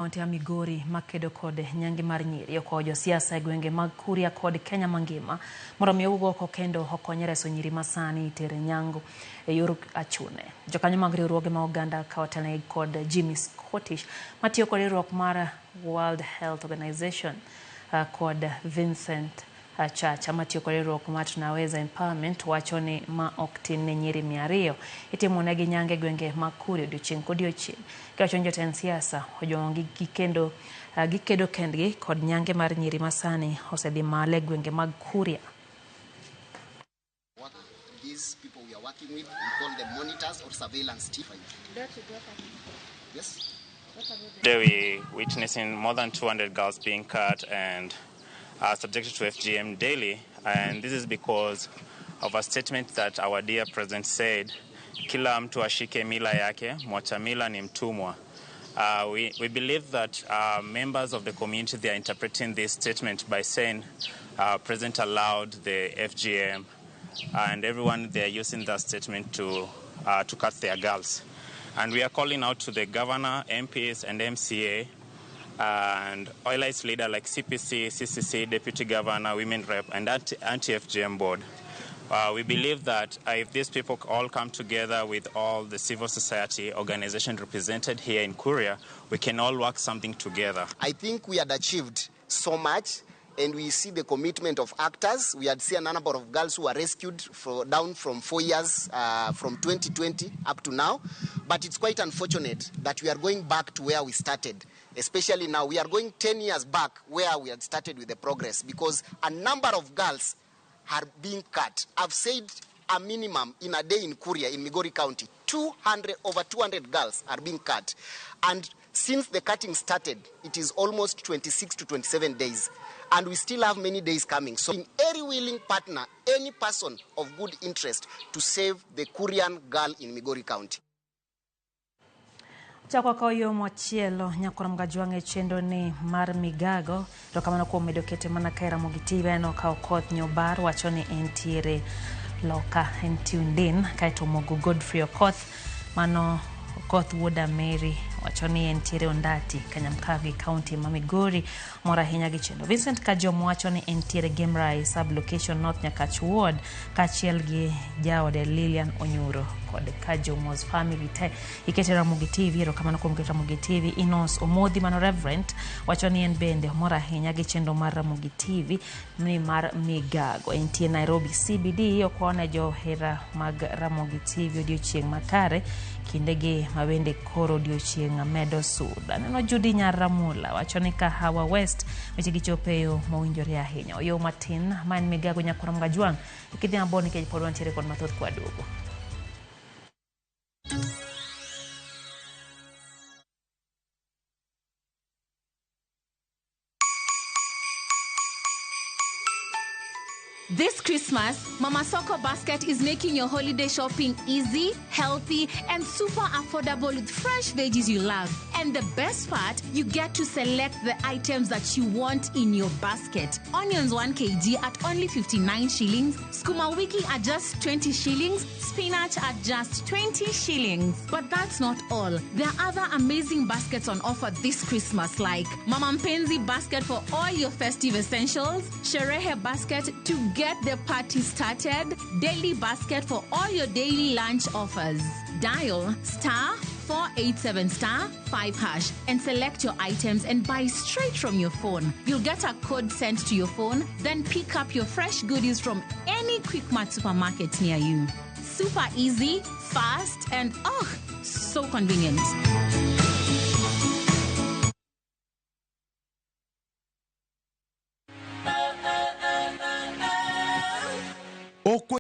Kaunti ya Migori Kedo kod nyange mar nyiri okojo siasa e gwenge mag Kuria kod Kenya mangima mondo mi owuok oko kendo okonyo reso nyiri masani tere nyango e yor achune. Jokanyo mag riwruoge ma oganda kawatelne kod Jimmy Scottish matiyo kod riwruok mar World Health Organization kod Vincent Chacha matiyo kod riwruok mar Tunaweza Empowerment wacho ni ma ok tin ne nyiri 200 itimonegi nyange gwenge mag Kuria odiochieng' kodiochieng'. Kachon joten siasa ojongi gikedo kendgi kod nyange mar nyiri masani osedhi male gwenge mag Kuria. What these people we are working with, we call them monitors or surveillance team. Yes. Today we witnessing more than 200 girls being cut and are subjected to FGM daily, and this is because of a statement that our dear president said, kila mtu ashike mila yake, mwacha mila ni mtumwa. We believe that members of the community, they are interpreting this statement by saying president allowed the FGM, and everyone, they are using that statement to cut their girls. And we are calling out to the governor, MPs and MCA, and oilers leader like CPC, CCC, Deputy Governor, Women Rep, and Anti-FGM Board. We believe that if these people all come together with all the civil society organizations represented here in Kuria, we can all work something together. I think we had achieved so much, and we see the commitment of actors. We had seen a number of girls who were rescued down from 4 years, from 2020 up to now. But it's quite unfortunate that we are going back to where we started. Especially now, we are going 10 years back where we had started with the progress, because a number of girls are being cut. I've said a minimum in a day in Kuria, in Migori County, over 200 girls are being cut. And since the cutting started, it is almost 26 to 27 days. And we still have many days coming. So in every willing partner, any person of good interest to save the Kurian girl in Migori County. Chakwa koyo mochielo nyakora mgajwange chendo ni mar migago to kamano kuom medo kete mana kae Ramogi TV no ka okoth nyobar wacho ni entiere loka entiundin kaito mogo Godfrey Okoth mano Okoth wuoda Mary wacho ni entiere ondati Kanyamkago County ma Migori mora hinya gi chendo. Vincent Kajomo wacho ni entiere Gemrai sub location North Nyakach ward kachiel gi jaode Lilian Onyuro kod Kajomo's family te ikete Ramogi TV ro kamano kuom kete Ramogi TV. Inos Omodhi mano Reverend wacho ni en bende mora hinya gi chendo mar Ramogi TV ni mar migago entiere Nairobi CBD okone jo hera mag Ramogi TV odiochieng' makare kindegi mabende koro odiochieng' medo suda. Neno Judy Nyaramula wacho ni Kahawa West weche gichopeyo mowinjore ahinya oyo matin man migago nyakora mgajwang' ikidhi maboni kej pod wantiere kod mathoth kwa duogo. This Christmas, Mama Soko Basket is making your holiday shopping easy, healthy, and super affordable with fresh veggies you love. And the best part, you get to select the items that you want in your basket. Onions 1 kg at only 59 shillings, skuma wiki at just 20 shillings, spinach at just 20 shillings. But that's not all. There are other amazing baskets on offer this Christmas, like Mama Mpenzi basket for all your festive essentials, Sherehe basket to get the party started, daily basket for all your daily lunch offers. Dial *487*5# and select your items and buy straight from your phone. You'll get a code sent to your phone, then pick up your fresh goodies from any Quick Mart supermarket near you. Super easy, fast, and so convenient.